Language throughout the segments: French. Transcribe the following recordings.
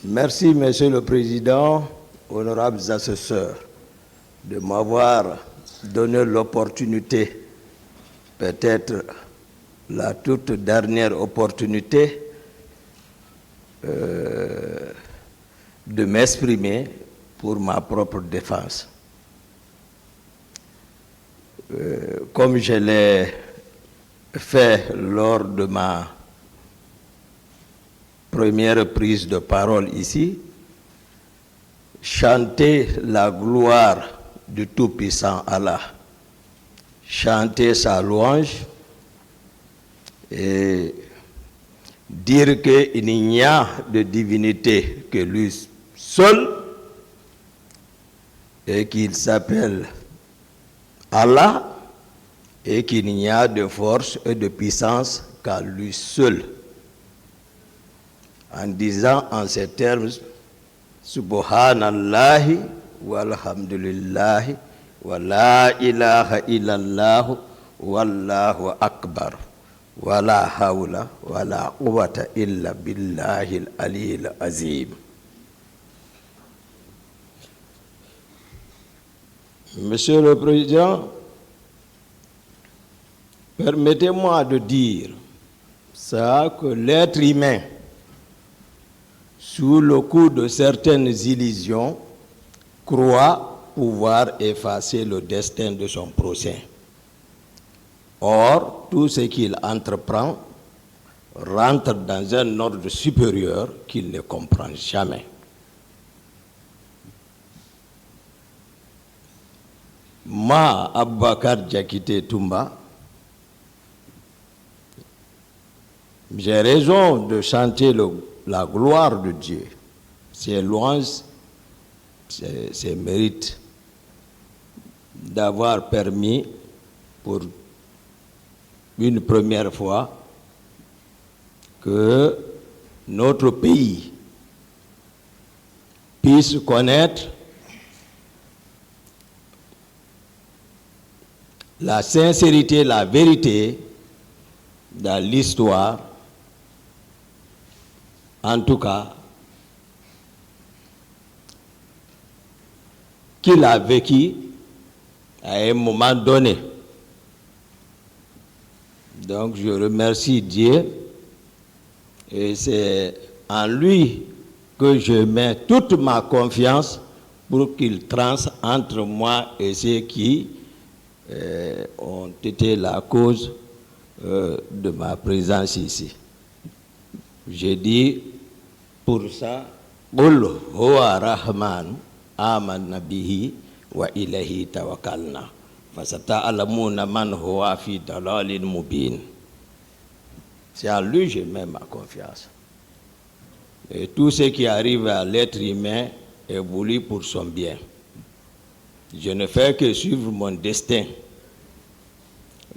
Merci, Monsieur le Président, honorables assesseurs, de m'avoir donné l'opportunité, peut-être la toute dernière opportunité, de m'exprimer pour ma propre défense. Comme je l'ai fait lors de ma première prise de parole ici, chanter la gloire du Tout-Puissant Allah, chanter sa louange et dire qu'il n'y a de divinité que lui seul et qu'il s'appelle Allah et qu'il n'y a de force et de puissance qu'à lui seul. En disant en ces termes, Subhanallahi walhamdulillahi wa la ilaha illallah wallahu akbar wa la hawla wa la quwwata illa billahi al-aliyyil azim. Monsieur le Président, permettez-moi de dire ça que l'être humain, sous le coup de certaines illusions, croit pouvoir effacer le destin de son prochain. Or, tout ce qu'il entreprend rentre dans un ordre supérieur qu'il ne comprend jamais. Moi, Aboubakar Diakité Toumba, j'ai raison de chanter la gloire de Dieu, ses louanges, ses mérites, d'avoir permis pour une première fois que notre pays puisse connaître la sincérité, la vérité dans l'histoire, en tout cas, qu'il a vécu à un moment donné. Donc je remercie Dieu et c'est en lui que je mets toute ma confiance pour qu'il tranche entre moi et ceux qui ont été la cause de ma présence ici. J'ai dit pour ça, Qul huwa rahman amanna bihi wa ilayhi tawakkalna fasata'lamuna man huwa fi dalalin mubin. C'est en lui que je mets ma confiance. Et tout ce qui arrive à l'être humain est voulu pour son bien. Je ne fais que suivre mon destin.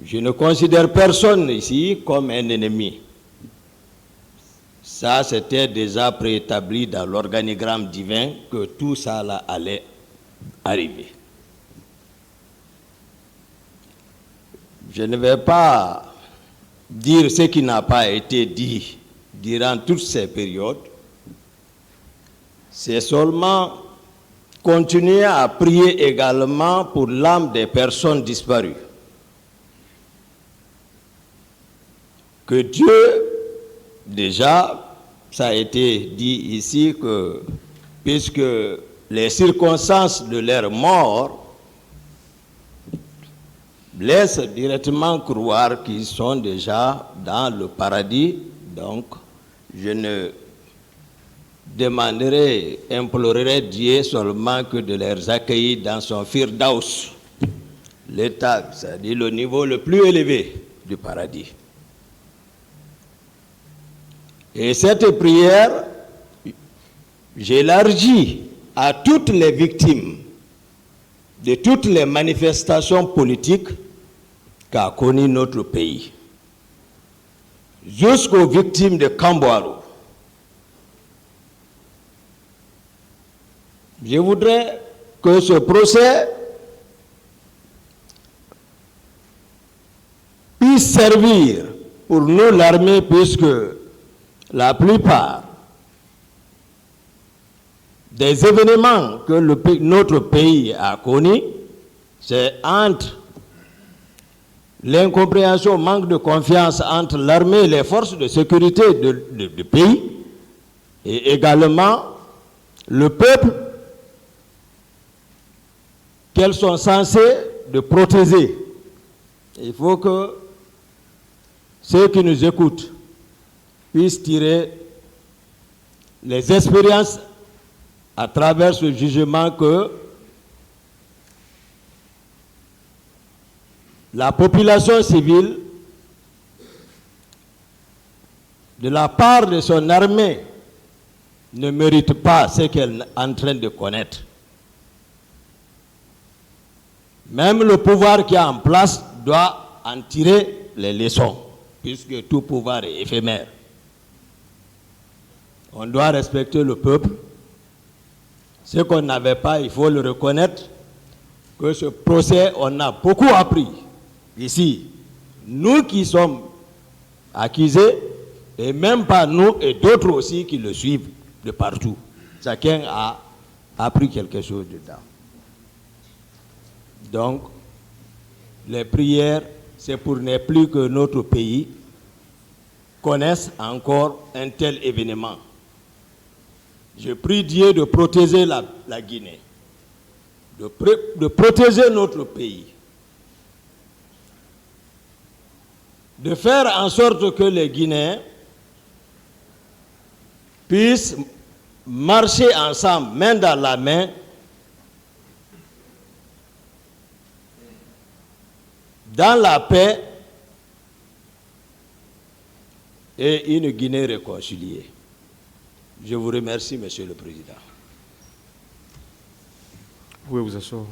Je ne considère personne ici comme un ennemi. Ça, c'était déjà préétabli dans l'organigramme divin que tout ça là allait arriver. Je ne vais pas dire ce qui n'a pas été dit durant toutes ces périodes. C'est seulement continuer à prier également pour l'âme des personnes disparues. Que Dieu, déjà, ça a été dit ici que, puisque les circonstances de leur mort laissent directement croire qu'ils sont déjà dans le paradis, donc je ne demanderai, implorerai Dieu seulement que de les accueillir dans son Firdaus, l'état, c'est-à-dire le niveau le plus élevé du paradis. Et cette prière, j'élargis à toutes les victimes de toutes les manifestations politiques qu'a connues notre pays, jusqu'aux victimes de Kamboaro. Je voudrais que ce procès puisse servir pour nous l'armée, puisque la plupart des événements que notre pays a connus, c'est entre l'incompréhension, manque de confiance entre l'armée et les forces de sécurité du pays, et également le peuple qu'elles sont censées de protéger. Il faut que ceux qui nous écoutent puissent tirer les expériences à travers ce jugement que la population civile, de la part de son armée, ne mérite pas ce qu'elle est en train de connaître. Même le pouvoir qui est en place doit en tirer les leçons, puisque tout pouvoir est éphémère. On doit respecter le peuple. Ce qu'on n'avait pas, il faut le reconnaître, que ce procès, on a beaucoup appris ici. Nous qui sommes accusés, et même pas nous, et d'autres aussi qui le suivent de partout. Chacun a appris quelque chose dedans. Donc, les prières, c'est pour ne plus que notre pays connaisse encore un tel événement. Je prie Dieu de protéger la Guinée, de protéger notre pays, de faire en sorte que les Guinéens puissent marcher ensemble, main dans la main, dans la paix et une Guinée réconciliée. Je vous remercie, Monsieur le Président. Vous pouvez vous asseoir.